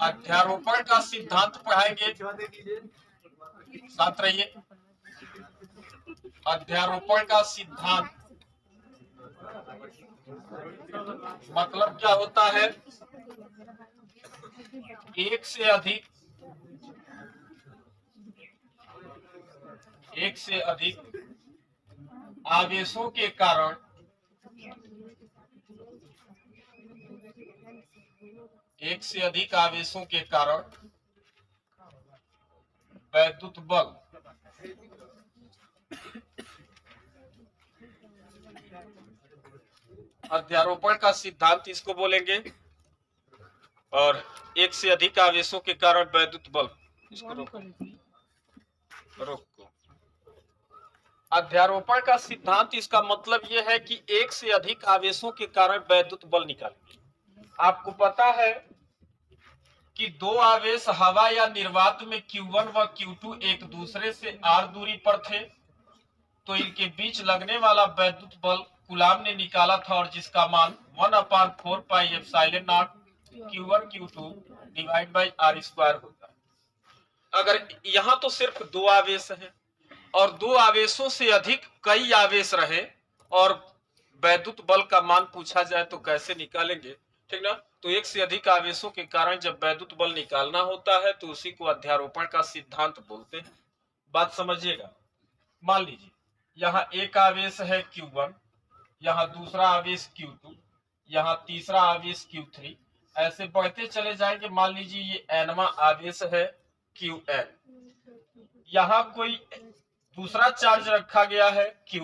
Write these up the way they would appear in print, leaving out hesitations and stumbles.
अध्यारोपण का सिद्धांत पढ़ाएंगे, साथ रहिए। अध्यारोपण का सिद्धांत मतलब क्या होता है? एक से अधिक आवेशों के कारण वैद्युत बल अध्यारोपण का सिद्धांत इसको बोलेंगे, और एक से अधिक आवेशों के कारण वैद्युत बल, इसको रोको। अध्यारोपण का सिद्धांत इसका मतलब यह है कि एक से अधिक आवेशों के कारण वैद्युत बल निकालेंगे। आपको पता है कि दो आवेश हवा या निर्वात में Q1 व Q2 एक दूसरे से r दूरी पर थे, तो इनके बीच लगने वाला वैद्युत बल कूलाम ने निकाला था, और जिसका मान 1/4 pi epsilon not Q1 Q2 divide by r² होता है। अगर यहां तो सिर्फ दो आवेश हैं और दो आवेशों से अधिक कई आवेश रहे और वैद्युत बल का मान पूछा जाए तो कैसे निकालेंगे, ठीक ना? तो एक से अधिक आवेशों के कारण जब वैद्युत बल निकालना होता है तो उसी को अध्यारोपण का सिद्धांत बोलते हैं। बात समझिएगा। मान लीजिए यहाँ एक आवेश है Q1, यहाँ दूसरा आवेश Q2, यहाँ तीसरा आवेश Q3, ऐसे बढ़ते चले जाएंगे। मान लीजिए ये nवां आवेश है Qn, यहाँ कोई दूसरा चार्ज रखा गया है Q।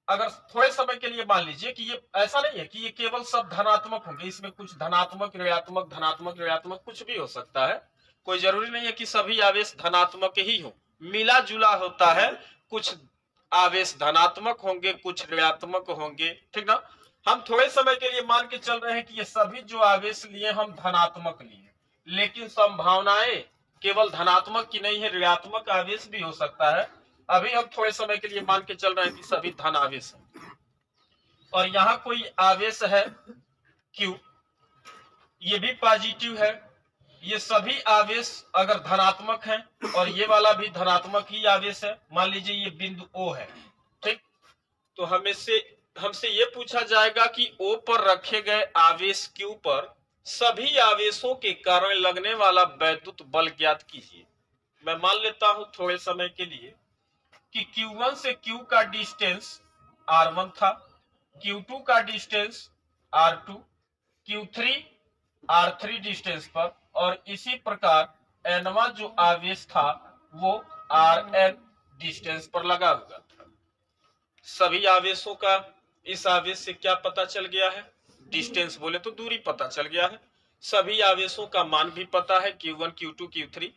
अगर थोड़े समय के लिए मान लीजिए कि ये ऐसा नहीं है कि ये केवल सब धनात्मक होंगे, इसमें कुछ धनात्मक ऋणात्मक कुछ भी हो सकता है, कोई जरूरी नहीं है कि सभी आवेश धनात्मक ही हो, मिला जुला होता है, कुछ आवेश धनात्मक होंगे कुछ ऋणात्मक होंगे, ठीक ना? हम थोड़े समय के लिए मान के चल रहे हैं कि ये सभी जो आवेश लिए हम धनात्मक लिए, लेकिन संभावनाएं केवल धनात्मक की नहीं है, ऋणात्मक आवेश भी हो सकता है। अभी हम थोड़े समय के लिए मान के चल रहे हैं कि सभी धन आवेश है, और यहाँ कोई आवेश है Q, ये भी पॉजिटिव है। ये सभी आवेश अगर धनात्मक हैं और ये वाला भी धनात्मक ही आवेश है, मान लीजिए ये बिंदु O है, ठीक? तो हमसे ये पूछा जाएगा कि O पर रखे गए आवेश Q पर सभी आवेशों के कारण लगने वाला वैद्युत बल ज्ञात कीजिए। मैं मान लेता हूं थोड़े समय के लिए कि Q1 से Q का डिस्टेंस R1 था, Q2 का distance R2, Q3 R3 distance पर, और इसी प्रकार nवां जो आवेश था वो Rn डिस्टेंस पर लगा हुआ था। सभी आवेशों का इस आवेश से क्या पता चल गया है? डिस्टेंस बोले तो दूरी पता चल गया है। सभी आवेशों का मान भी पता है, Q1 Q2 Q3,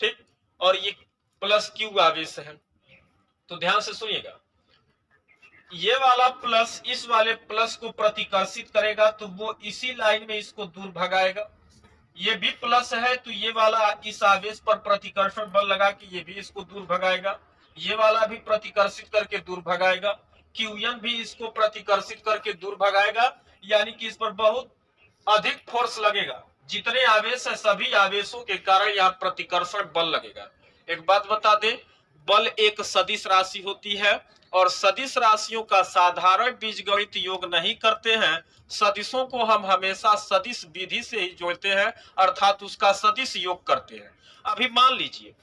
ठीक? और ये प्लस Q आवेश है, तो ध्यान से सुनिएगा, ये वाला प्लस इस वाले प्लस को प्रतिकर्षित करेगा तो वो इसी लाइन में इसको दूर भगाएगा। ये भी प्लस है तो ये वाला इस आवेश पर प्रतिकर्षण बल लगा कि ये भी इसको दूर भगाएगा, ये वाला भी प्रतिकर्षित करके दूर भगाएगा, Qn भी इसको प्रतिकर्षित करके दूर भगाएगा, यानी कि इस पर बहुत अधिक फोर्स लगेगा। जितने आवेश है सभी आवेशों के कारण यहाँ प्रतिकर्षण बल लगेगा। एक बात बता दें, बल एक सदिश राशि होती है और सदिश राशियों का साधारण बीजगणित योग नहीं करते हैं, सदिशों को हम हमेशा सदिश विधि से ही जोड़ते हैं, अर्थात उसका सदिश योग करते हैं। अभी मान लीजिए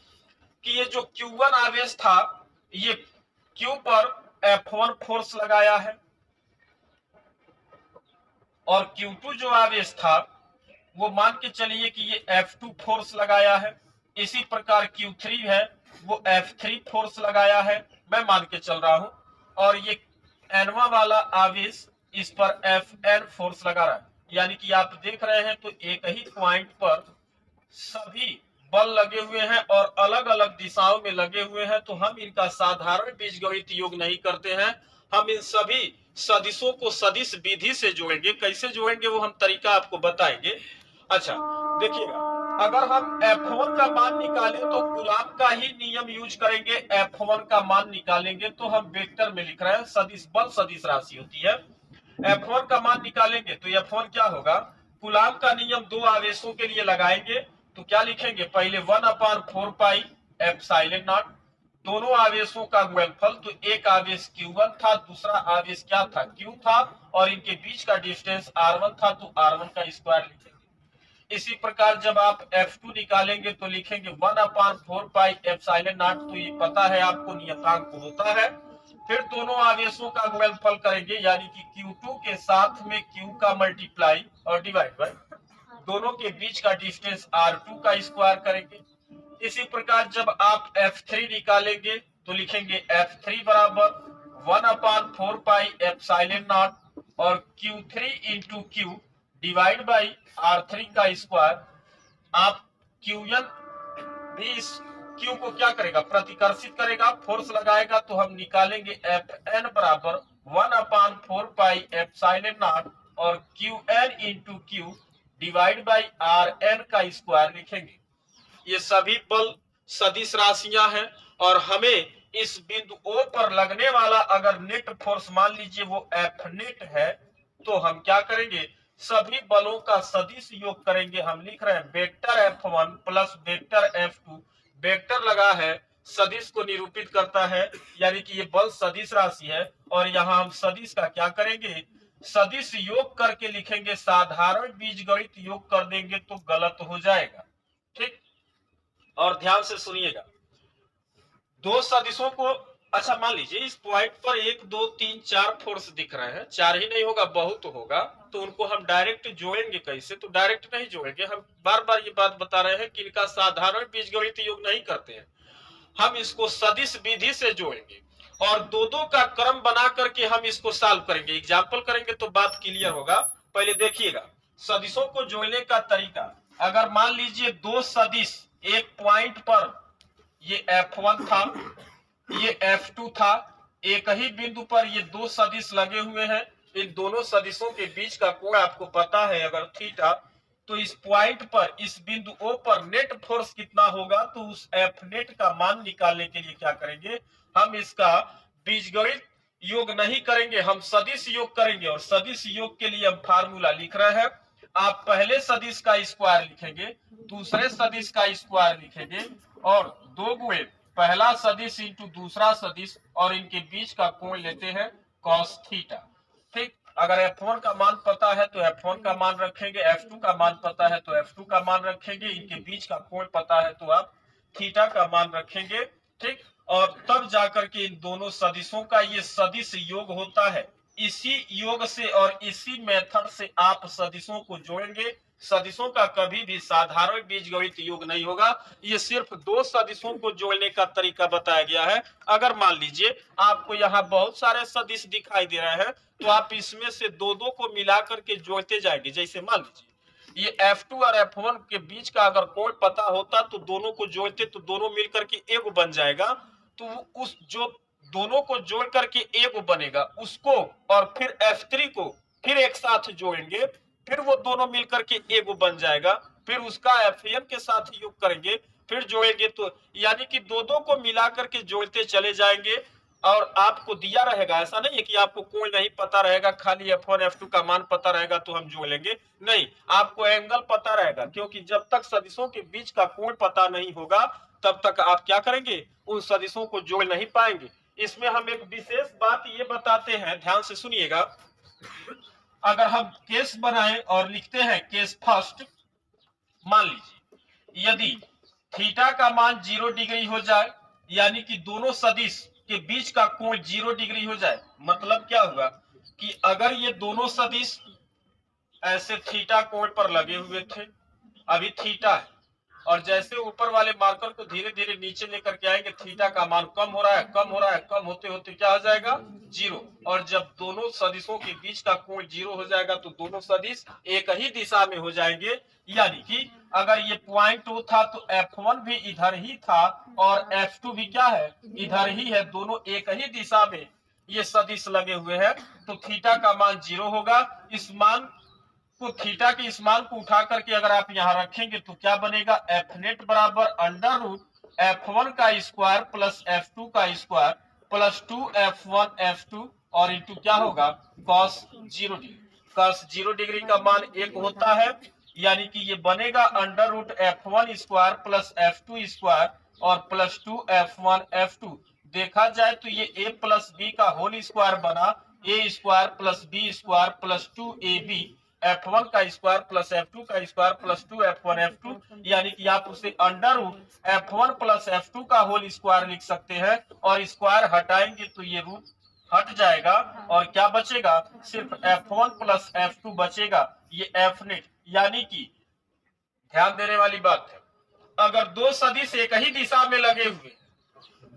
कि ये जो Q1 आवेश था ये Q पर F1 फोर्स लगाया है, और Q2 जो आवेश था वो मान के चलिए कि ये F2 फोर्स लगाया है, इसी प्रकार Q3 है वो F3 फोर्स लगाया है, मैं मान के चल रहा हूं, और ये nवा वाला आवेश इस पर Fn फोर्स लगा रहा है। यानी कि आप देख रहे हैं तो एक ही पॉइंट पर सभी बल लगे हुए हैं और अलग अलग दिशाओं में लगे हुए हैं, तो हम इनका साधारण बीजगणित योग नहीं करते हैं, हम इन सभी सदिशों को सदिश विधि से जोड़ेंगे। कैसे जोड़ेंगे वो हम तरीका आपको बताएंगे। अच्छा देखिएगा, अगर हम F1 का मान निकालें तो कूलाम का ही नियम यूज करेंगे। F1 का मान निकालेंगे तो हम वेक्टर में लिख रहे हैं, सदिश बल सदिश राशि होती है। F1 का मान निकालेंगे तो F1 क्या होगा, कूलाम का नियम दो आवेशों के लिए लगाएंगे तो क्या लिखेंगे, पहले 1/4 पाई एप्सिलॉन नॉट, दोनों आवेशों का गुणनफल, तो एक आवेश Q1 था, दूसरा आवेश क्या था, Q था, और इनके बीच का डिस्टेंस R1 था, तो R1 का स्क्वायर लिखेंगे। इसी प्रकार जब आप F2 निकालेंगे तो लिखेंगे 1/4 पाई एप्सिलॉन नॉट, तो ये पता है आपको नियतांक होता है। फिर दोनों आवेशों का गुणनफल करेंगे, यानी कि Q2 के साथ में Q का मल्टीप्लाई और डिवाइड बाय दोनों के बीच का डिस्टेंस R2 का स्क्वायर करेंगे। इसी प्रकार जब आप F3 निकालेंगे तो लिखेंगे F3 बराबर 1/4 पाई एप्सिलॉन नॉट और Q3 into Q divide by R3 का स्क्वायर। आप Qn भी इस Q को क्या करेगा, प्रतिकर्षित करेगा, फोर्स लगाएगा, तो हम निकालेंगे Fn बराबर 1/4 पाई एप्सिलॉन नॉट और Qn into Q divide by Rn का स्क्वायर लिखेंगे। ये सभी बल सदिश राशियां हैं और हमें इस बिंदु O पर लगने वाला अगर नेट फोर्स मान लीजिए वो F नेट है, तो हम क्या करेंगे, सभी बलों का सदिश योग करेंगे। हम लिख रहे हैं vector F1 plus vector F2, vector लगा है, सदिश को निरूपित करता है, यानी कि ये बल सदिश राशि है, और यहाँ हम सदिश का क्या करेंगे, सदिश योग करके लिखेंगे। साधारण बीजगणित योग कर देंगे तो गलत हो जाएगा, ठीक। और ध्यान से सुनिएगा, दो सदिशों को, अच्छा मान लीजिए इस पॉइंट पर 1 2 3 4 फोर्स दिख रहे हैं, चार ही नहीं होगा बहुत होगा, तो उनको हम डायरेक्ट जोड़ेंगे कैसे, तो डायरेक्ट नहीं जोड़ेंगे। हम बार बार ये बात बता रहे हैं कि इनका साधारण बीजगणित योग नहीं करते हैं, हम इसको सदिश विधि से जोड़ेंगे और दो दो का क्रम बना करके हम इसको सॉल्व करेंगे, एग्जाम्पल करेंगे तो बात क्लियर होगा। पहले देखिएगा सदिशों को जोड़ने का तरीका। अगर मान लीजिए दो सदिश एक पॉइंट पर, ये F1 था, ये F2 था, एक ही बिंदु पर ये दो सदिश लगे हुए हैं, इन दोनों सदिशों के बीच का कोण आपको पता है अगर थीटा, तो इस पॉइंट पर, इस बिंदु O पर नेट फोर्स कितना होगा, तो उस F नेट का मान निकालने के लिए क्या करेंगे, हम इसका बीजगणित योग नहीं करेंगे, हम सदिश योग करेंगे। और सदिश योग के लिए हम फार्मूला लिख रहे हैं, आप पहले सदिश का स्क्वायर लिखेंगे, दूसरे सदिश का स्क्वायर लिखेंगे, और दो गुणे पहला सदिश इंटू दूसरा सदिश, और इनके बीच का कोण लेते हैं cos थीटा, ठीक। अगर F1 का मान पता है तो F1 का मान रखेंगे, F2 का मान पता है तो F2 का मान रखेंगे, इनके बीच का कोण पता है तो आप थीटा का मान रखेंगे, ठीक। और तब जाकर के इन दोनों सदिशों का ये सदिश योग होता है। इसी योग से और इसी मेथड से आप सदिशों को जोड़ेंगे। सदिशों का कभी भी साधारण बीजगणित योग नहीं होगा, ये सिर्फ दो सदिशों को जोड़ने का तरीका बताया गया है। अगर मान लीजिए आपको यहाँ बहुत सारे सदिश दिखाई दे रहे हैं, तो आप इसमें से दो दो को मिला करके जोड़ते जाएंगे। जैसे मान लीजिए ये F2 और F1 के बीच का अगर कोण पता होता तो दोनों को जोड़ते, तो दोनों मिलकर के एक बन जाएगा, तो उस जो दोनों को जोड़ करके एक बनेगा उसको, और फिर F3 को फिर एक साथ जोड़ेंगे, फिर वो दोनों मिलकर के एक बन जाएगा, फिर उसका Fn के साथ योग करेंगे, फिर जोड़ेंगे, तो यानी कि दो दो को मिला करके जोड़ते चले जाएंगे। और आपको दिया रहेगा, ऐसा नहीं है कि आपको कोई नहीं पता रहेगा, खाली F1 F2 का मान पता रहेगा तो हम जोड़ लेंगे, नहीं, आपको एंगल पता रहेगा, क्योंकि जब तक सदिशों के बीच का कोण पता नहीं होगा तब तक आप क्या करेंगे, उन सदिशों को जोड़ नहीं पाएंगे। इसमें हम एक विशेष बात ये बताते हैं, ध्यान से सुनिएगा। अगर हम केस बनाए और लिखते हैं केस फर्स्ट, मान लीजिए यदि थीटा का मान 0 डिग्री हो जाए, यानी कि दोनों सदिश के बीच का कोण 0 डिग्री हो जाए, मतलब क्या हुआ कि अगर ये दोनों सदिश ऐसे थीटा कोण पर लगे हुए थे, अभी थीटा है, और जैसे ऊपर वाले मार्कर को धीरे धीरे नीचे लेकर के आएंगे, थीटा का मान कम हो रहा है, कम हो रहा है, कम होते होते क्या हो जाएगा, 0। और जब दोनों सदिशों के बीच का कोण 0 हो जाएगा तो दोनों सदिश एक ही दिशा में हो जाएंगे। यानी कि अगर ये पॉइंट O था तो F1 भी इधर ही था और F2 भी क्या है, इधर ही है, दोनों एक ही दिशा में ये सदिश लगे हुए हैं, तो थीटा का मान 0 होगा। इस मान तो थीटा के इस मान को उठा करके अगर आप यहाँ रखेंगे तो क्या बनेगा, एफ नेट बराबर अंडर रूट F1 का स्क्वायर प्लस F2 का स्क्वायर प्लस 2F1 F2 और इंटू क्या होगा cos 0 डिग्री। cos 0 डिग्री का मान 1 होता है, यानी कि ये बनेगा under root F1 square plus F2 square और प्लस 2F1 F2। देखा जाए तो ये a प्लस बी का होल स्क्वायर बना, a square plus B square plus 2ab F1 का स्क्वायर प्लस F2 का स्क्वायर प्लस 2F1 F2, यानी कि आप उसे under root F1 plus F2 का होल स्क्वायर लिख सकते हैं और स्क्वायर हटाएंगे तो ये रूट हट जाएगा और क्या बचेगा, सिर्फ F1 प्लस F2 बचेगा, ये F नेट। यानी कि ध्यान देने वाली बात है, अगर दो सदिश एक ही दिशा में लगे हुए,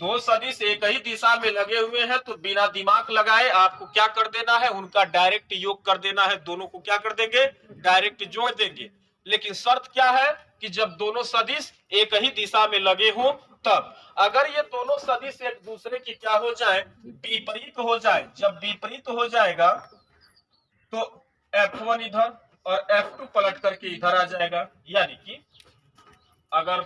दो सदिश एक ही दिशा में लगे हुए हैं तो बिना दिमाग लगाए आपको क्या कर देना है, उनका डायरेक्ट योग कर देना है, दोनों को क्या कर देंगे, डायरेक्ट जोड़ देंगे। लेकिन शर्त क्या है कि जब दोनों सदिश एक ही दिशा में लगे हों तब। अगर ये दोनों सदिश एक दूसरे की क्या हो जाए, विपरीत हो जाए, जब विपरीत हो जाएगा तो F1 इधर और F2 पलट करके इधर आ जाएगा। यानी कि अगर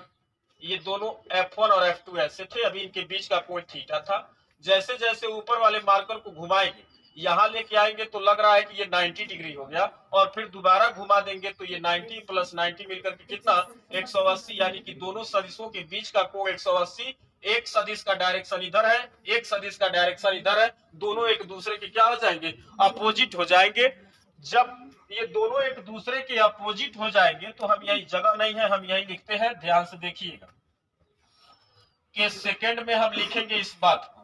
ये दोनों F1 और F2 ऐसे थे, अभी इनके बीच का कोण थीटा था, जैसे जैसे ऊपर वाले मार्कर को घुमाएंगे, यहां लेके आएंगे तो लग रहा है कि ये 90 डिग्री हो गया और फिर दोबारा घुमा देंगे तो ये 90 प्लस 90 मिलकर के कितना 180, यानी कि दोनों सदिशों के बीच का कोण 180। एक सदिश का डायरेक्शन इधर है, एक सदिश का डायरेक्शन इधर है, दोनों एक दूसरे के क्या हो जाएंगे, अपोजिट हो जाएंगे। जब ये दोनों एक दूसरे के अपोजिट हो जाएंगे तो हम यही, जगह नहीं है हम यही लिखते हैं, ध्यान से देखिएगा कि सेकंड में हम लिखेंगे इस बात को।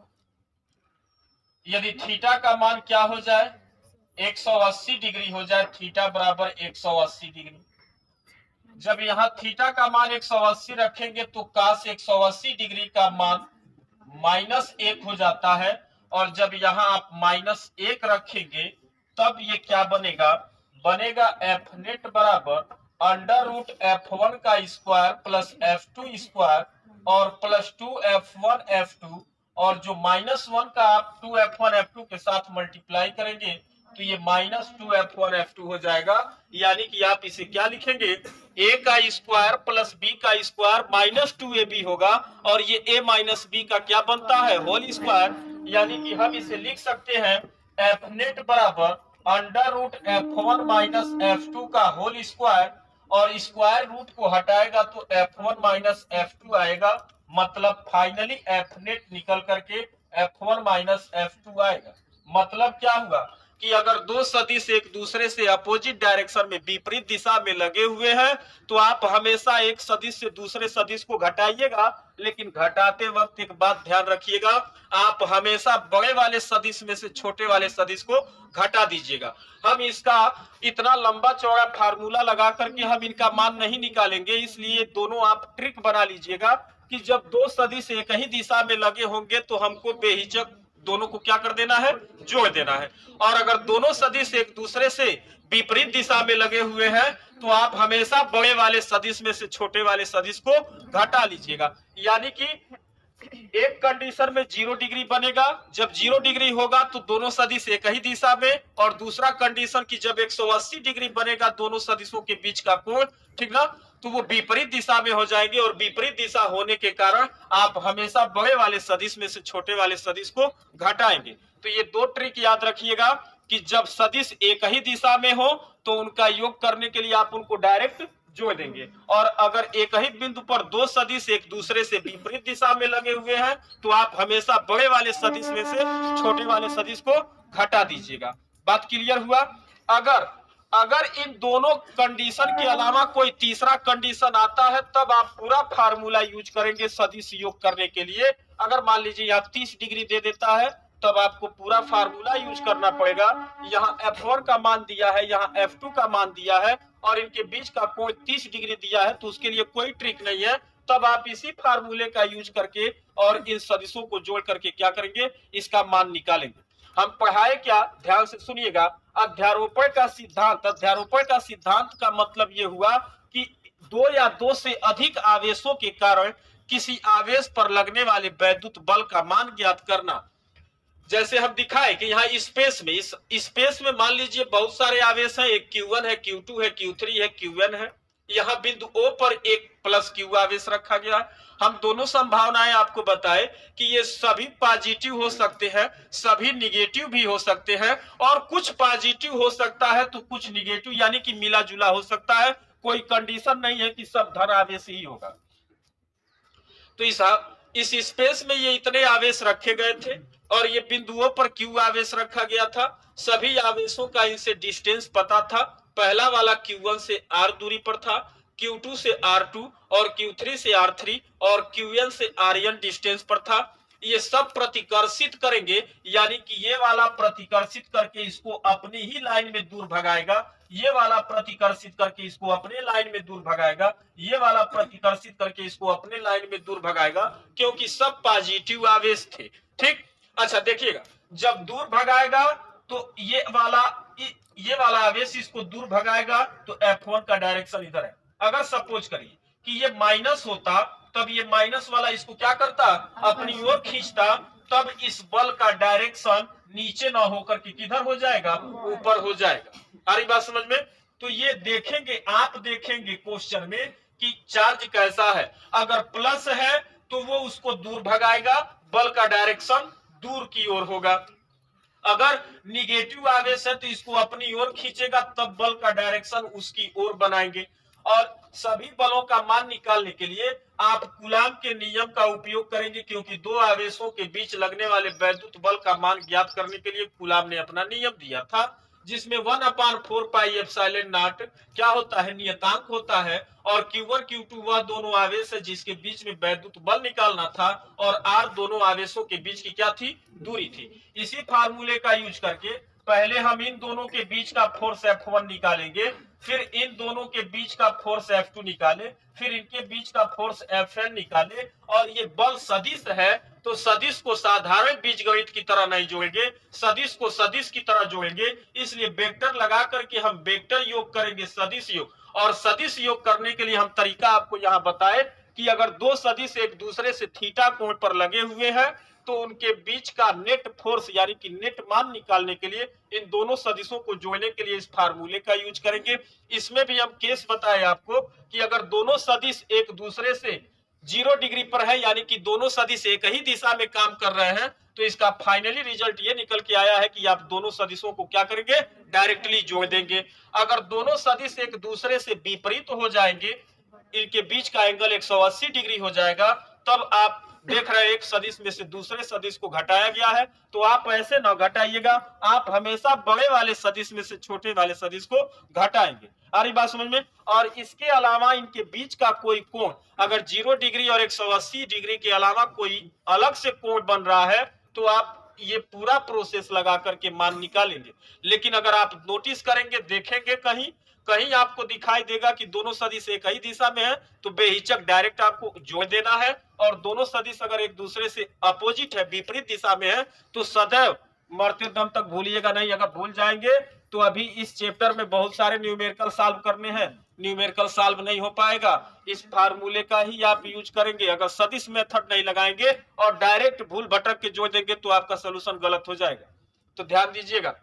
यदि थीटा का मान क्या हो जाए, 180 डिग्री हो जाए, थीटा बराबर 180 डिग्री, जब यहाँ थीटा का मान 180 रखेंगे तो cos 180 डिग्री का मान -1 हो जाता है और जब यहाँ आप -1 रखेंगे तब ये क्या बनेगा, बनेगा F नेट बराबर अंडर रूट F1 का स्क्वायर प्लस F2 स्क्वायर और प्लस 2F1 F2 और जो -1 का आप 2F1 F2 के साथ मल्टीप्लाई करेंगे तो ये -2F1 F2 हो जाएगा। यानी कि आप इसे क्या लिखेंगे, a का स्क्वायर प्लस b का स्क्वायर -2ab होगा और ये a माइनस b का क्या बनता है, होल स्क्वायर। यानी कि हम इसे लिख सकते हैं F नेट बराबर under root F1 minus F2 का होल स्क्वायर और स्क्वायर रूट को हटाएगा तो F1 माइनस F2 आएगा, मतलब फाइनली F नेट निकल करके F1 माइनस F2 आएगा। मतलब क्या हुआ कि अगर दो सदिश एक दूसरे से अपोजिट डायरेक्शन में विपरीत दिशा में लगे हुए हैं तो आप हमेशा एक सदिश से दूसरे सदिश को घटाइएगा, लेकिन घटाते वक्त एक बात ध्यान रखिएगा, आप हमेशा बड़े वाले सदिश में से छोटे वाले सदिश को घटा दीजिएगा। हम इसका इतना लंबा चौड़ा फार्मूला लगा करके हम इनका मान नहीं निकालेंगे, इसलिए दोनों आप ट्रिक बना लीजिएगा कि जब दो सदिश एक ही दिशा में लगे होंगे तो हमको बेहिचक दोनों को क्या कर देना है, जोड़ देना है। और अगर दोनों सदिश एक दूसरे से विपरीत दिशा में लगे हुए हैं तो आप हमेशा बड़े वाले सदिश में से छोटे वाले सदिश को घटा लीजिएगा। यानी कि एक कंडीशन में 0 डिग्री बनेगा, जब 0 डिग्री होगा तो दोनों सदिश एक ही दिशा में, और दूसरा कंडीशन की जब 180 डिग्री बनेगा दोनों सदिशों के बीच का कोण, ठीक ना, तो वो विपरीत दिशा में हो जाएंगे और विपरीत दिशा होने के कारण आप हमेशा बड़े वाले सदिश में से छोटे वाले सदिश को घटाएंगे। तो ये दो ट्रिक याद रखिएगा कि जब सदिश एक ही दिशा में हो तो उनका योग करने के लिए आप उनको डायरेक्ट जोड़ देंगे, और अगर एक ही बिंदु पर दो सदिश एक दूसरे से विपरीत दिशा में लगे हुए हैं तो आप हमेशा बड़े वाले सदिश में से छोटे वाले सदिश को घटा दीजिएगा। बात क्लियर हुआ। अगर इन दोनों कंडीशन के अलावा कोई तीसरा कंडीशन आता है तब आप पूरा फार्मूला यूज करेंगे सदिश योग करने के लिए। अगर मान लीजिए यहाँ 30 डिग्री दे देता है तब आपको पूरा फार्मूला यूज करना पड़ेगा। यहाँ F1 का मान दिया है, यहाँ F2 का मान दिया है और इनके बीच का कोण 30 डिग्री दिया है, तो उसके लिए कोई ट्रिक नहीं है। तब आप इसी फार्मूले का यूज करके और इन सदिशों को जोड़ करके क्या करेंगे, इसका मान निकालेंगे। हम पढ़ाए क्या, ध्यान से सुनिएगा। अध्यारोपण का सिद्धांत, अध्यारोपण का सिद्धांत का मतलब यह हुआ कि दो या दो से अधिक आवेशों के कारण किसी आवेश पर लगने वाले वैद्युत बल का मान ज्ञात करना। जैसे हम दिखाए कि यहाँ स्पेस में, इस स्पेस में मान लीजिए बहुत सारे आवेश हैं, एक Q1 है, Q2 है, Q3 है, Qn है। यहाँ बिंदु O पर एक प्लस Q आवेश रखा गया है। हम दोनों संभावनाएं आपको बताए कि ये सभी पॉजिटिव हो सकते हैं, सभी निगेटिव भी हो सकते हैं, और कुछ पॉजिटिव हो सकता है तो कुछ निगेटिव, यानी कि मिला जुला हो सकता है। कोई कंडीशन नहीं है कि सब धन आवेश ही होगा। तो इस स्पेस में ये इतने आवेश रखे गए थे और ये बिंदुओं पर Q आवेश रखा गया था। सभी आवेशों का इनसे डिस्टेंस पता था। पहला वाला Q1 से R दूरी पर था, Q2 से R2 और Q3 से R3 और Qn से Rn डिस्टेंस पर था। ये सब प्रतिकर्षित करेंगे, यानी कि ये वाला प्रतिकर्षित करके इसको अपनी ही लाइन में दूर भगाएगा, ये वाला प्रतिकर्षित करके इसको अपने लाइन में दूर भगाएगा, ये वाला प्रतिकर्षित करके इसको अपने लाइन में दूर भगाएगा, क्योंकि सब पॉजिटिव आवेश थे। ठीक, अच्छा देखिएगा, जब दूर भगाएगा तो ये वाला आवेश इसको दूर भगाएगा, तो F1 का डायरेक्शन इधर है। अगर सपोज करिए कि ये माइनस होता, तब ये माइनस वाला इसको क्या करता, अपनी ओर खींचता, तब इस बल का डायरेक्शन नीचे ना होकर के किधर हो जाएगा, ऊपर हो जाएगा। सारी बात समझ में? तो ये देखेंगे, आप देखेंगे क्वेश्चन में कि चार्ज कैसा है। अगर प्लस है तो वो उसको दूर भगाएगा, बल का डायरेक्शन दूर की ओर होगा। अगर निगेटिव आवेश है तो इसको अपनी ओर खींचेगा, तब बल का डायरेक्शन उसकी ओर बनाएंगे। और सभी बलों का मान निकालने के लिए आप कूलाम के नियम का उपयोग करेंगे, क्योंकि दो आवेशों के बीच लगने वाले वैद्युत बल का मान ज्ञात करने के लिए कूलाम ने अपना नियम दिया था, जिसमें 1/4 पाई एप्सिलॉन नॉट क्या होता है, नियतांक होता है। और Q1 Q2 वह दोनों आवेश है जिसके बीच में वैद्युत बल निकालना था, और R दोनों आवेशों के बीच की क्या थी, दूरी थी। इसी फार्मूले का यूज करके पहले हम इन दोनों के बीच का फोर्स F1 निकालेंगे, फिर इन दोनों के बीच का फोर्स F2 निकाले, फिर इनके बीच का फोर्स Fn निकाले। और ये बल सदिश है, तो सदिश को साधारण बीजगणित की तरह नहीं जोड़ेंगे, सदिश को सदिश की तरह जोड़ेंगे। इसलिए वेक्टर लगा करके हम वेक्टर योग करेंगे, सदिश योग। और सदिश योग करने के लिए हम तरीका आपको यहाँ बताए कि अगर दो सदिश एक दूसरे से थीटा कोण पर लगे हुए हैं, तो उनके बीच का नेट फोर्स यानी कि नेट मान निकालने के लिए इन दोनों सदिशों को जोड़ने के लिए इस फार्मूले का यूज करेंगे। इसमें भी हम केस बताए आपको कि अगर दोनों सदिश एक दूसरे से 0 डिग्री पर है, यानी कि दोनों सदिश एक ही दिशा में काम कर रहे हैं, तो इसका फाइनली रिजल्ट ये निकल के आया है कि आप दोनों सदिशों को क्या करेंगे, डायरेक्टली जोड़ देंगे। अगर दोनों सदिश एक दूसरे से विपरीत हो जाएंगे, इनके बीच का एंगल 180 डिग्री हो जाएगा, तब आप देख रहे हैं एक सदिश में से दूसरे सदिश को घटाया गया है। तो आप ऐसे ना घटाइएगा, आप हमेशा बड़े वाले सदिश में से छोटे वाले सदिश को घटाएंगे। आ रही बात समझ में? और इसके अलावा इनके बीच का कोई कोण अगर 0 डिग्री और 180 डिग्री के अलावा कोई अलग से कोण बन रहा है, तो आप ये पूरा प्रोसेस लगा करके मान निकालेंगे। लेकिन अगर आप नोटिस करेंगे, देखेंगे, कहीं कहीं आपको दिखाई देगा कि दोनों सदिश एक ही दिशा में है, तो बेहिचक डायरेक्ट आपको जोड़ देना है। और दोनों सदिश अगर एक दूसरे से अपोजिट है, विपरीत दिशा में है, तो सदैव मरते दम तक भूलिएगा नहीं। अगर भूल जाएंगे तो अभी इस चैप्टर में बहुत सारे न्यूमेरिकल सॉल्व करने हैं, न्यूमेरिकल सॉल्व नहीं हो पाएगा। इस फार्मूले का ही आप यूज करेंगे। अगर सदिश मेथड नहीं लगाएंगे और डायरेक्ट भूल भटक के जोड़ देंगे तो आपका सोल्यूशन गलत हो जाएगा। तो ध्यान दीजिएगा,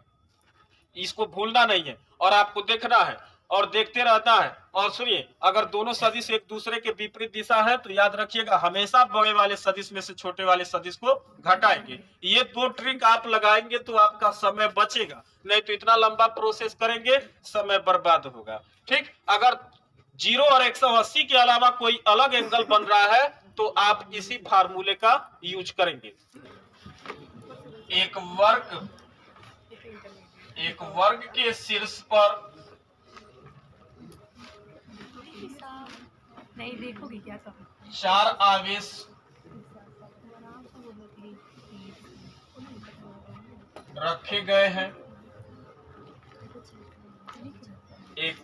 इसको भूलना नहीं है और आपको देखना है और देखते रहना है। और सुनिए, अगर दोनों सदिश एक दूसरे के विपरीत दिशा है, तो याद रखिएगा हमेशा बड़े वाले सदिश में से छोटे वाले सदिश को घटाएंगे। ये दो ट्रिक आप लगाएंगे तो आपका समय बचेगा, नहीं तो इतना लंबा प्रोसेस करेंगे, समय बर्बाद होगा। ठीक, अगर 0 और 180 के अलावा कोई अलग एंगल बन रहा है, तो आप इसी फार्मूले का यूज करेंगे। एक वर्ग के शीर्ष पर नहीं देखोगी क्या सब? 4 आवेश रखे गए हैं। एक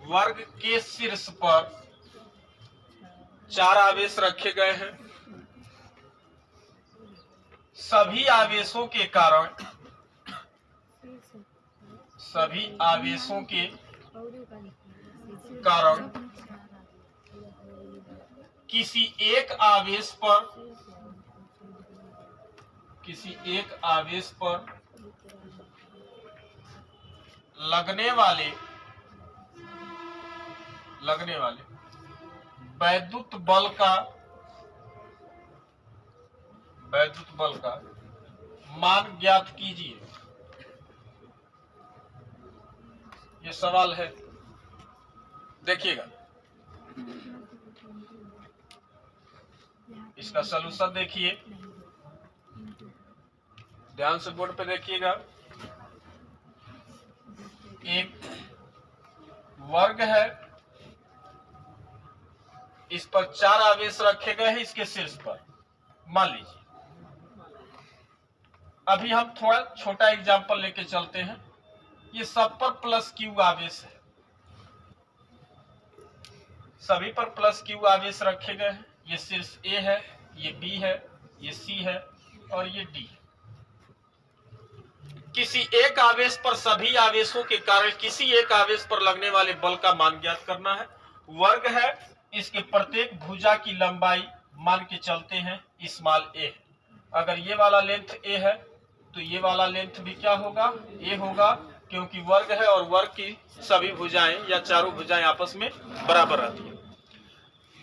वर्ग के शीर्ष पर 4 आवेश रखे गए हैं। सभी आवेशों के कारण किसी एक आवेश पर किसी एक आवेश पर लगने वाले वैद्युत बल का मान ज्ञात कीजिए। ये सवाल है, देखिएगा इसका सलूशन देखिए, ध्यान से बोर्ड पे देखिएगा। एक वर्ग है, इस पर 4 आवेश रखे गए हैं इसके शीर्ष पर, मान लीजिए। अभी हम थोड़ा छोटा एग्जांपल लेके चलते हैं। ये सब पर प्लस क्यू आवेश है, सभी पर प्लस क्यू आवेश रखे गए हैं। ये शीर्ष ए है, ये बी है, ये सी है और ये डी है। किसी एक आवेश पर सभी आवेशों के कारण किसी एक आवेश पर लगने वाले बल का मान ज्ञात करना है। वर्ग है, इसके प्रत्येक भुजा की लंबाई मान के चलते हैं स्मॉल ए। अगर ये वाला लेंथ ए है तो ये वाला लेंथ भी क्या होगा, ए होगा, क्योंकि वर्ग है और वर्ग की सभी भुजाएं या चारों भुजाएं आपस में बराबर रहती है।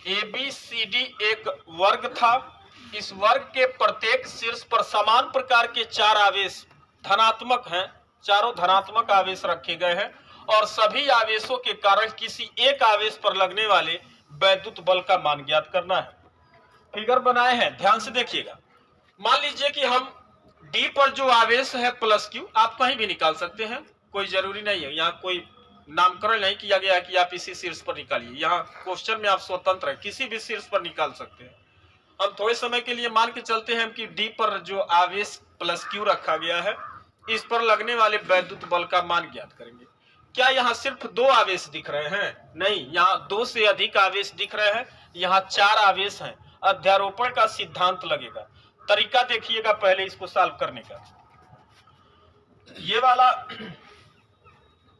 ए बी सी डी एक वर्ग था। इस वर्ग के प्रत्येक शीर्ष पर समान प्रकार के 4 आवेश धनात्मक हैं, चारों धनात्मक आवेश रखे गए हैं और सभी आवेशों के कारण किसी एक आवेश पर लगने वाले वैद्युत बल का मान ज्ञात करना है। फिगर बनाए हैं, ध्यान से देखिएगा। मान लीजिए कि हम डी पर जो आवेश है प्लस क्यू, आप कहीं भी निकाल सकते हैं, कोई जरूरी नहीं है, यहाँ कोई नामकरण नहीं किया गया कि आप इसी शीर्ष पर निकालिए। यहाँ क्वेश्चन में आप स्वतंत्र है, किसी भी शीर्ष पर निकाल सकते हैं। हम थोड़े समय के लिए मान के चलते हैं कि डी पर जो आवेश प्लस क्यू रखा गया है, इस पर लगने वाले वैद्युत बल का मान ज्ञात करेंगे। क्या यहाँ सिर्फ 2 आवेश दिख रहे हैं? नहीं, यहाँ 2 से अधिक आवेश दिख रहे हैं, यहाँ 4 आवेश हैं। अध्यारोपण का सिद्धांत लगेगा। तरीका देखिएगा पहले इसको सॉल्व करने का। ये वाला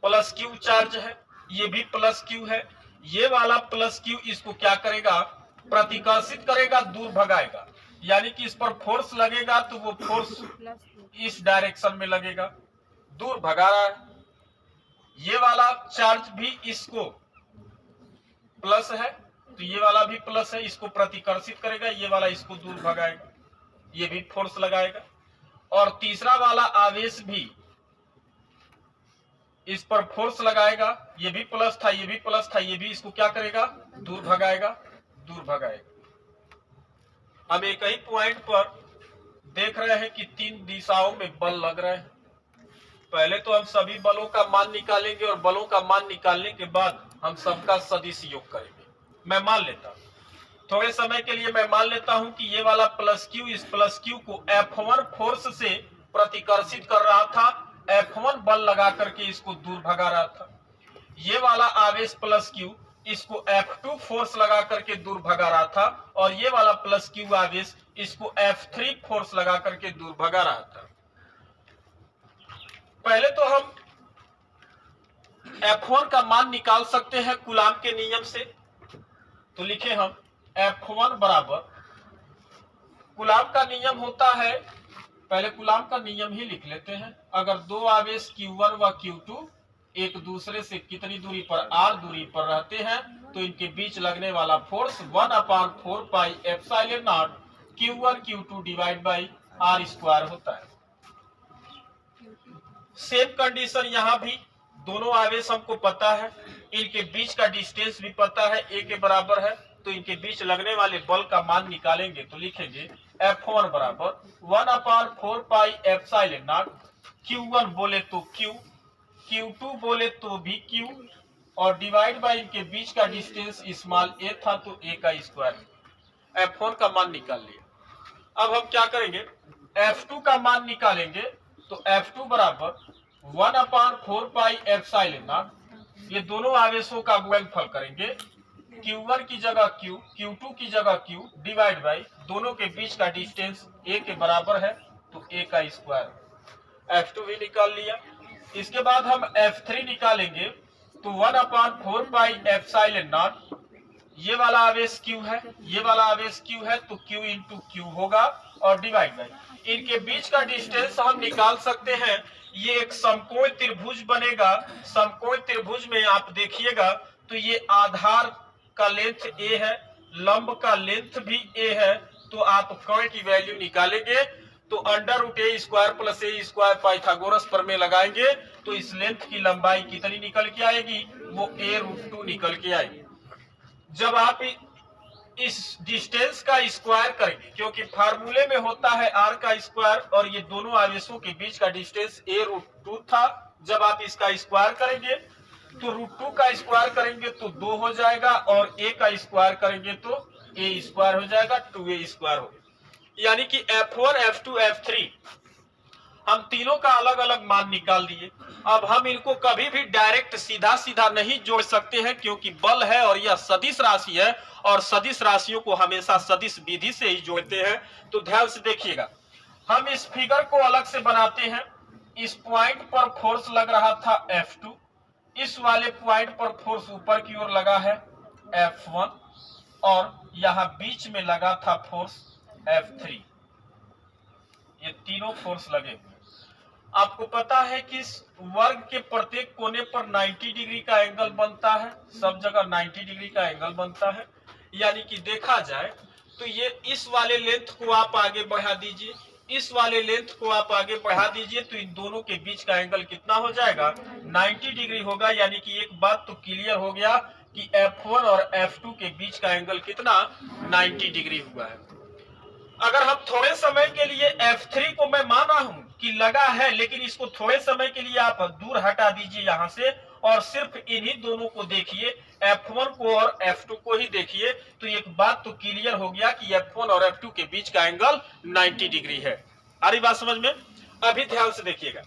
प्लस क्यू चार्ज है, ये भी प्लस क्यू है। ये वाला प्लस क्यू इसको क्या करेगा, प्रतिकर्षित करेगा, दूर भगाएगा। यानी कि इस पर फोर्स लगेगा तो वो फोर्स इस डायरेक्शन में लगेगा, दूर भगा रहा है। ये वाला चार्ज भी इसको प्लस है तो ये वाला भी प्लस है, इसको प्रतिकर्षित करेगा, ये वाला इसको दूर भगाएगा, ये भी फोर्स लगाएगा। और तीसरा वाला आवेश भी इस पर फोर्स लगाएगा, ये भी प्लस था, ये भी प्लस था, ये भी इसको क्या करेगा, दूर भगाएगा, दूर भगाएगा। हम एक ही पॉइंट पर देख रहे हैं कि 3 दिशाओं में बल लग रहे हैं। पहले तो हम सभी बलों का मान निकालेंगे और बलों का मान निकालने के बाद हम सबका सदिश योग करेंगे। मैं मान लेता हूं, थोड़े समय के लिए मैं मान लेता हूं कि ये वाला प्लस क्यू इस प्लस क्यू को F1 फोर्स से प्रतिकर्षित कर रहा था, F1 बल लगा करके इसको दूर भगा रहा था। ये वाला आवेश प्लस क्यू इसको F2 फोर्स लगा करके दूर भगा रहा था और ये वाला प्लस क्यू आवेश इसको F3 फोर्स लगा करके दूर भगा रहा था। पहले तो हम F1 का मान निकाल सकते हैं कूलाम के नियम से। तो लिखे हम F1 बराबर, कूलाम का नियम होता है, पहले कूलाम का नियम ही लिख लेते हैं। अगर 2 आवेश Q1 व Q2 एक दूसरे से कितनी दूरी पर, r दूरी पर रहते हैं, तो इनके बीच लगने वाला force 1/4 pi epsilon not Q1 Q2 divide by r square होता है। सेम कंडीशन यहाँ भी, दोनों आवेश हमको पता है, इनके बीच का डिस्टेंस भी पता है, a के बराबर है, तो इनके बीच लगने वाले बल का मान निकालेंगे। तो लिखेंगे F1 बराबर 1/4 पाई एप्सिलॉन नॉट, Q1 बोले तो Q, Q2 बोले तो भी Q, और डिवाइड बाई इनके बीच का डिस्टेंस स्मॉल a था तो a का स्क्वायर। F1 का मान निकाल लिया। अब हम क्या करेंगे, F2 का मान निकालेंगे। तो F2 बराबर 1/4 पाई एप्सिलॉन नॉट, ये दोनों आवेशों का गुणनफल करेंगे, Q1 की जगह Q, Q2 की जगह Q, डिवाइड बाई दोनों के बीच का डिस्टेंस a के बराबर है तो a का स्क्वायर। F2 भी निकाल लिया। इसके बाद हम F3 निकालेंगे। तो 1/4 पाई एप्सिलॉन नॉट, ये वाला आवेश Q है, ये वाला आवेश Q है तो Q इंटू Q होगा, और डिवाइड बाई। इनके बीच का डिस्टेंस हम निकाल सकते हैं। ये एक समकोण त्रिभुज बनेगा। समकोण त्रिभुज में आप देखिएगा तो ये आधार का लेंथ ए है, लंब का लेंथ भी ए है, तो आप कोण की वैल्यू निकालेंगे तो अंडर रूट ए स्क्वायर प्लस ए स्क्वायर पाइथागोरस प्रमेय लगाएंगे तो इस लेंथ की लंबाई कितनी निकल के आएगी, वो ए रूट 2 निकल के आएगी। जब आप इस डिस्टेंस का स्क्वायर करेंगे, क्योंकि फार्मूले में होता है आर का स्क्वायर और ये दोनों आवेशों के बीच का डिस्टेंस ए रूट 2 था, जब आप इसका स्क्वायर करेंगे तो रूट 2 का स्क्वायर करेंगे तो 2 हो जाएगा और ए का स्क्वायर करेंगे तो ए स्क्वायर हो जाएगा, 2a स्क्वायर हो। यानी कि F1, F2, F3 हम तीनों का अलग अलग मान निकाल दिए। अब हम इनको कभी भी डायरेक्ट सीधा सीधा नहीं जोड़ सकते हैं, क्योंकि बल है और यह सदिश राशि है और सदिश राशियों को हमेशा सदिश विधि से ही जोड़ते हैं। तो ध्यान से देखिएगा, हम इस फिगर को अलग से बनाते हैं। इस पॉइंट पर फोर्स लग रहा था F2, इस वाले पॉइंट पर फोर्स ऊपर की ओर लगा है F1 और यहां बीच में लगा था फोर्स F3। ये तीनों फोर्स लगे हुए। आपको पता है कि वर्ग के प्रत्येक कोने पर 90 डिग्री का एंगल बनता है, सब जगह 90 डिग्री का एंगल बनता है। यानी कि देखा जाए तो ये इस वाले लेंथ को आप आगे बढ़ा दीजिए, इस वाले लेंथ को आप आगे बढ़ा दीजिए तो इन दोनों के बीच का एंगल कितना हो जाएगा, 90 डिग्री होगा। यानी कि एक बात तो क्लियर हो गया कि F1 और F2 के बीच का एंगल कितना, 90 डिग्री हुआ है। अगर हम थोड़े समय के लिए F3 को मैं माना हूं कि लगा है, लेकिन इसको थोड़े समय के लिए आप दूर हटा दीजिए यहां से और सिर्फ इन्हीं दोनों को देखिए, F1 को और F2 को ही देखिए, तो एक बात तो क्लियर हो गया कि F1 और F2 के बीच का एंगल 90 डिग्री है। आ रही बात समझ में? अभी ध्यान से देखिएगा,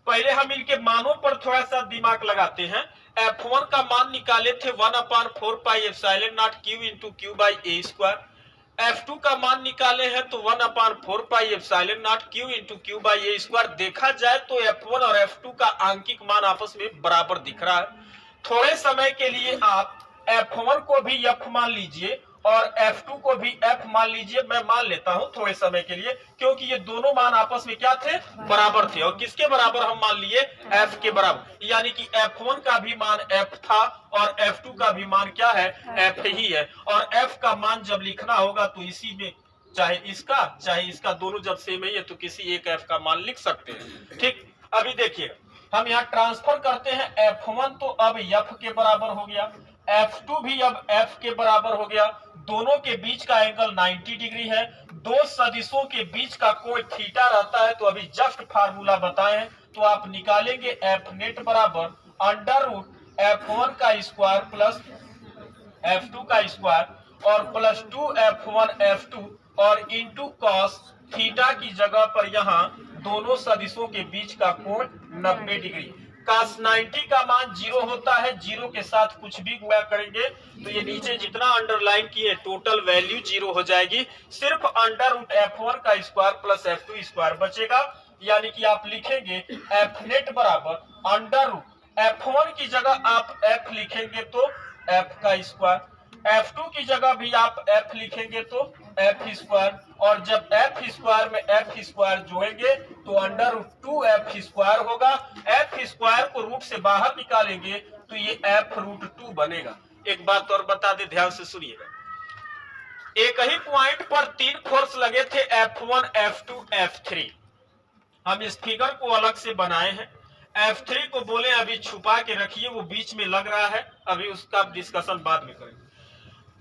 पहले हम इनके मानों पर थोड़ा सा दिमाग लगाते हैं। F1 का मान निकाले थे 1/4 pi epsilon not Q into Q by A square. F2 का मान निकाले हैं तो 1/4 pi epsilon not Q into Q by A square. देखा जाए तो F1 और F2 का आंकिक मान आपस में बराबर दिख रहा है। थोड़े समय के लिए आप F1 को भी F मान लीजिए और F2 को भी F मान लीजिए। मैं मान लेता हूं थोड़े समय के लिए, क्योंकि ये दोनों मान आपस में क्या थे, बराबर थे। और किसके बराबर हम मान लिए, F के बराबर। यानी कि F1 का भी मान F था और F2 का भी मान क्या है, F ही है। और F का मान जब लिखना होगा तो इसी में, चाहे इसका दोनों जब सेम है तो किसी एक F का मान लिख सकते हैं। ठीक, अभी देखिए हम यहाँ ट्रांसफर करते हैं। F1 तो अब F के बराबर हो गया, F2 भी अब F के बराबर हो गया। दोनों के बीच का एंगल 90 डिग्री है। दो सदिशों के बीच का कोण थीटा रहता है। तो अभी जस्ट फार्मूला बताएं तो आप निकालेंगे F नेट बराबर अंडर रूट F1 का स्क्वायर प्लस F2 का स्क्वायर और प्लस 2F1 F2 और इंटू कॉस थीटा की जगह पर यहाँ दोनों सदिशों के बीच का कोण 90 डिग्री। cos 90 का मान 0 होता है, 0 के साथ कुछ भी गुणा करेंगे तो ये नीचे जितना अंडरलाइन किए टोटल वैल्यू 0 हो जाएगी। सिर्फ अंडर रूट F1 का स्क्वायर प्लस F2 स्क्वायर बचेगा। यानी कि आप लिखेंगे F नेट बराबर अंडर रूट F1 की जगह आप F लिखेंगे तो F का स्क्वायर, F2 की जगह भी आप F लिखेंगे तो F स्क्वायर, और जब F स्क्वायर में F स्क्वायर जोड़ेंगे तो अंडर रूट 2F स्क्वायर होगा। F स्क्वायर को रूट से बाहर निकालेंगे तो ये F रूट 2 बनेगा। एक बात और बता दे, ध्यान से सुनिएगा, एक ही पॉइंट पर तीन फोर्स लगे थे F1, F2, F3। हम इस फिगर को अलग से बनाए हैं। F3 को बोले अभी छुपा के रखिए, वो बीच में लग रहा है, अभी उसका डिस्कशन बाद में करेंगे।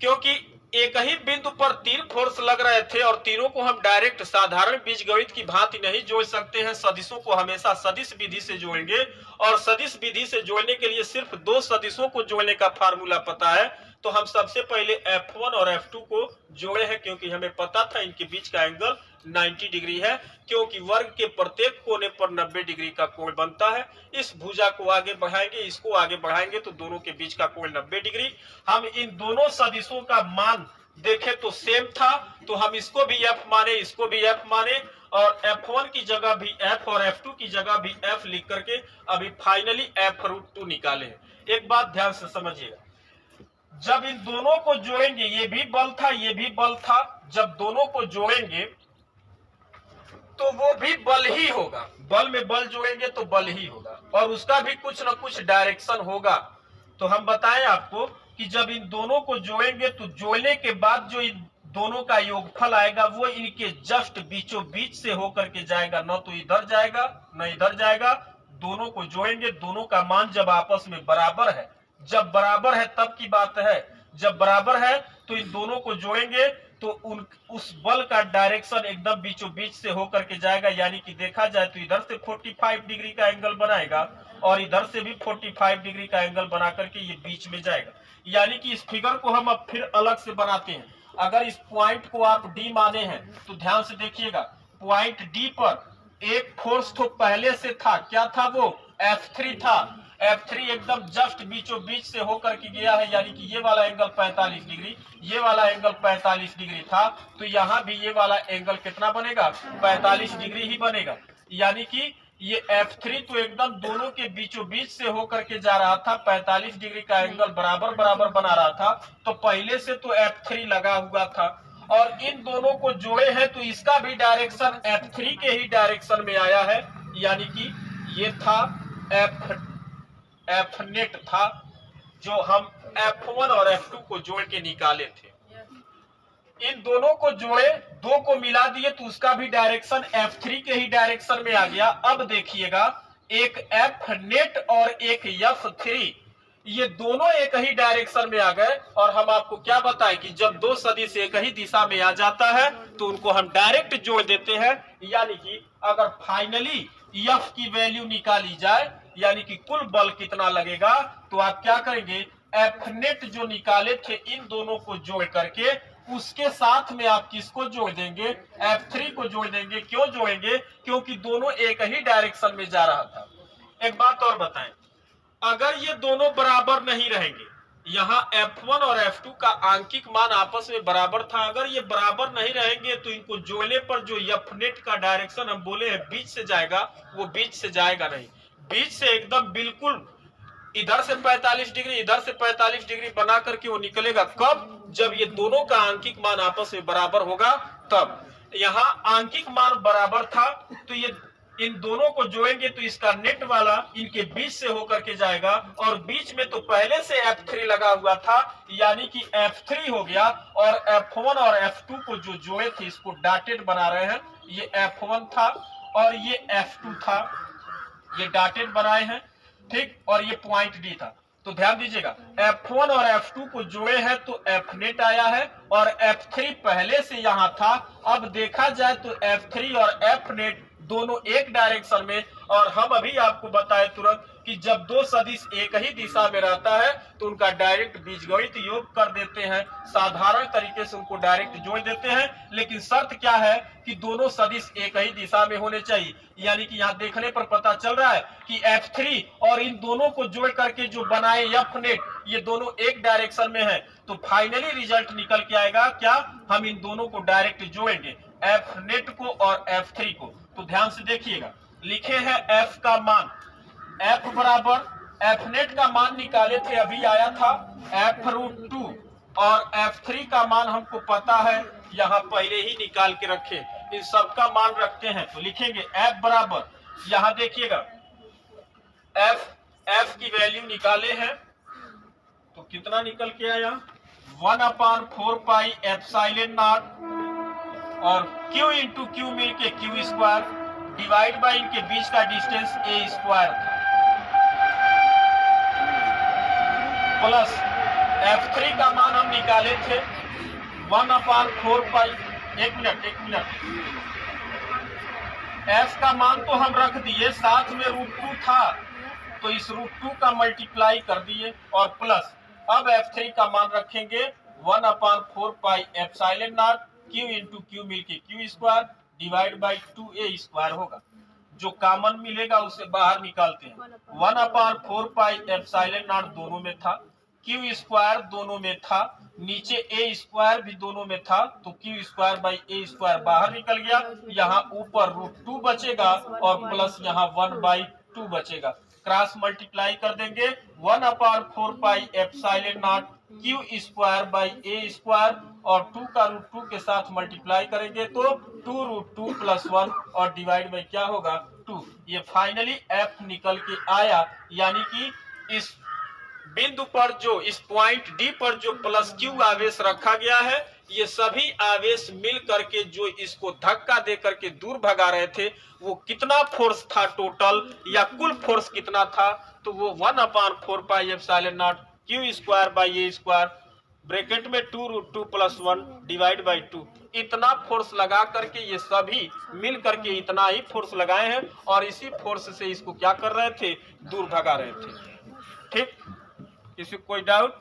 क्योंकि एक ही बिंदु पर तीन फोर्स लग रहे थे और तीनों को हम डायरेक्ट साधारण बीजगणित की भांति नहीं जोड़ सकते हैं। सदिशों को हमेशा सदिश विधि से जोड़ेंगे और सदिश विधि से जोड़ने के लिए सिर्फ दो सदिशों को जोड़ने का फार्मूला पता है। तो हम सबसे पहले F1 और F2 को जोड़े हैं, क्योंकि हमें पता था इनके बीच का एंगल 90 डिग्री है, क्योंकि वर्ग के प्रत्येक कोने पर 90 डिग्री का कोण बनता है। इस भुजा को आगे बढ़ाएंगे, इसको आगे बढ़ाएंगे तो दोनों के बीच का कोण 90 डिग्री। हम इन दोनों सदिशों का मान देखें तो सेम था, तो हम इसको भी F माने, इसको भी F माने और F1 की जगह भी F और F2 की जगह भी F लिख करके अभी फाइनली F रूट 2 निकाले। एक बात ध्यान से समझिएगा, जब इन दोनों को जोड़ेंगे, ये भी बल था, ये भी बल था, जब दोनों को जोड़ेंगे तो वो भी बल ही होगा। बल में बल जोड़ेंगे तो बल ही होगा, और उसका भी कुछ ना कुछ डायरेक्शन होगा। तो हम बताएं आपको कि जब इन दोनों को जोड़ेंगे तो जोड़ने के बाद जो इन दोनों का योगफल आएगा वो इनके जस्ट बीचों बीच से होकर के जाएगा, न तो इधर जाएगा न इधर जाएगा। दोनों को जोड़ेंगे, दोनों का मान जब आपस में बराबर है, जब बराबर है तब की बात है। जब बराबर है तो इन दोनों को जोड़ेंगे तो उस बल का डायरेक्शन एकदम बीचों बीच से होकर के जाएगा। यानी कि देखा जाए तो इधर से 45 डिग्री का एंगल बनाएगा और इधर से भी 45 डिग्री का एंगल बना करके ये बीच में जाएगा। यानी कि इस फिगर को हम अब फिर अलग से बनाते हैं। अगर इस पॉइंट को आप डी माने हैं तो ध्यान से देखिएगा, पॉइंट डी पर एक फोर्स तो पहले से था, क्या था वो? F3 था। F3 एकदम जस्ट बीचों बीच से होकर के गया है, यानी कि ये वाला एंगल 45 डिग्री, ये वाला एंगल 45 डिग्री था, तो यहाँ भी ये वाला एंगल कितना बनेगा? 45 डिग्री ही बनेगा। यानी कि ये F3 तो एकदम दोनों के बीचों बीच से होकर के जा रहा था, 45 डिग्री का एंगल बराबर बराबर बना रहा था, तो पहले से तो F3 लगा हुआ था और इन दोनों को जोड़े हैं तो इसका भी डायरेक्शन F3 के ही डायरेक्शन में आया है। यानी कि ये था F नेट था जो हम F1 और F2 को जोड़ के निकाले थे। इन दोनों को जोड़े, दो को मिला दिए तो उसका भी डायरेक्शन F3 के ही डायरेक्शन में आ गया। अब देखिएगा, एक F नेट और एक F3, ये दोनों एक ही डायरेक्शन में आ गए। और हम आपको क्या बताएं कि जब दो सदिश एक ही दिशा में आ जाता है तो उनको हम डायरेक्ट जोड़ देते हैं। यानी कि अगर फाइनली F की वैल्यू निकाली जाए, यानी कि कुल बल कितना लगेगा, तो आप क्या करेंगे, F नेट जो निकाले थे इन दोनों को जोड़ करके उसके साथ में आप किसको जोड़ देंगे? F3 को जोड़ देंगे। क्यों जोड़ेंगे? क्योंकि दोनों एक ही डायरेक्शन में जा रहा था। एक बात और बताएं, अगर ये दोनों बराबर नहीं रहेंगे, यहाँ F1 और F2 का आंकिक मान आपस में बराबर था, अगर ये बराबर नहीं रहेंगे तो इनको जोड़ने पर जो F नेट का डायरेक्शन हम बोले हैं बीच से जाएगा, वो बीच से जाएगा नहीं। बीच से एकदम बिल्कुल इधर से 45 डिग्री इधर से 45 डिग्री बना करके वो निकलेगा। कब? जब ये दोनों का आंकिक मान आपस में बराबर होगा तब। यहाँ आंकिक मान बराबर था तो ये इन दोनों को जोड़ेंगे तो इसका नेट वाला इनके बीच से होकर के जाएगा, और बीच में तो पहले से F3 लगा हुआ था, यानी कि F3 हो गया। और F1 और F2 को जो जोड़े थे इसको डॉटेड बना रहे हैं, ये F1 था और ये F2 था, ये डॉटेड बनाए हैं, ठीक। और ये पॉइंट डी था। तो ध्यान दीजिएगा, F1 और F2 को जोड़े हैं तो F नेट आया है और F3 पहले से यहां था। अब देखा जाए तो F3 और F नेट दोनों एक डायरेक्शन में, और हम अभी आपको बताए तुरंत कि जब दो सदिश एक ही दिशा में रहता है तो उनका डायरेक्ट बीजगणित योग कर देते हैं, साधारण तरीके से उनको डायरेक्ट जोड़ देते हैं। लेकिन शर्त क्या है कि दोनों सदिश एक ही दिशा में होने चाहिए। यानी कि यहाँ देखने पर पता चल रहा है कि F3 और इन दोनों को जोड़ करके जो बनाए F नेट, ये दोनों एक डायरेक्शन में है, तो फाइनली रिजल्ट निकल के आएगा क्या? हम इन दोनों को डायरेक्ट जोड़ेंगे, F नेट को और F3 को। तो ध्यान से देखिएगा, लिखे हैं F का मान, F बराबर F नेट का मान निकाले थे, अभी आया था F√2, और F3 का मान हमको पता है, यहाँ पहले ही निकाल के रखे, इन सब का मान रखते हैं। तो लिखेंगे F बराबर, यहाँ देखिएगा F की वैल्यू निकाले हैं तो कितना निकल के आया? 1/4 पाई एप्सिलॉन नॉट और Q इंटू Q मिल के Q स्क्वायर डिवाइड बाई इनके बीच का डिस्टेंस A स्क्वायर था, प्लस F3 का मान हम निकाले थे 1/4 पाई। एक मिनट, F का मान तो हम रख दिए, साथ में √2 था तो इस √2 का मल्टीप्लाई कर दिए, और प्लस अब F3 का मान रखेंगे 1/4 pi epsilon not Q into Q मिल के Q square divide by 2A square होगा। जो कॉमन मिलेगा उसे बाहर निकालते हैं। 1/4 पाई एप्सिलॉन नॉट दोनों में था, Q स्क्वायर दोनों में था, नीचे A स्क्वायर भी दोनों में था, तो Q square by A square बाहर निकल गया। यहाँ ऊपर √2 बचेगा और प्लस यहाँ 1/2 बचेगा। क्रॉस मल्टीप्लाई कर देंगे, 1/4 pi epsilon not Q square by A square, और 2 का रूट 2 के साथ मल्टीप्लाई करेंगे तो 2 रूट 2 प्लस 1 और डिवाइड बाई क्या होगा 2। ये फाइनली एफ निकल के आया, यानी कि इस बिंदु पर जो इस पॉइंट डी पर जो प्लस क्यू आवेश रखा गया है, ये सभी आवेश मिल करके जो इसको धक्का दे करके दूर भगा रहे थे, वो कितना फोर्स था टोटल, या कुल फोर्स कितना था, तो वो 1/4 pi epsilon not Q square by A square bracket में 2 रूट 2 प्लस 1 डिवाइड बाई 2, इतना फोर्स लगा करके ये सभी मिल करके इतना ही फोर्स लगाए हैं, और इसी फोर्स से इसको क्या कर रहे थे, दूर भगा रहे थे। ठीक, किसी कोई डाउट?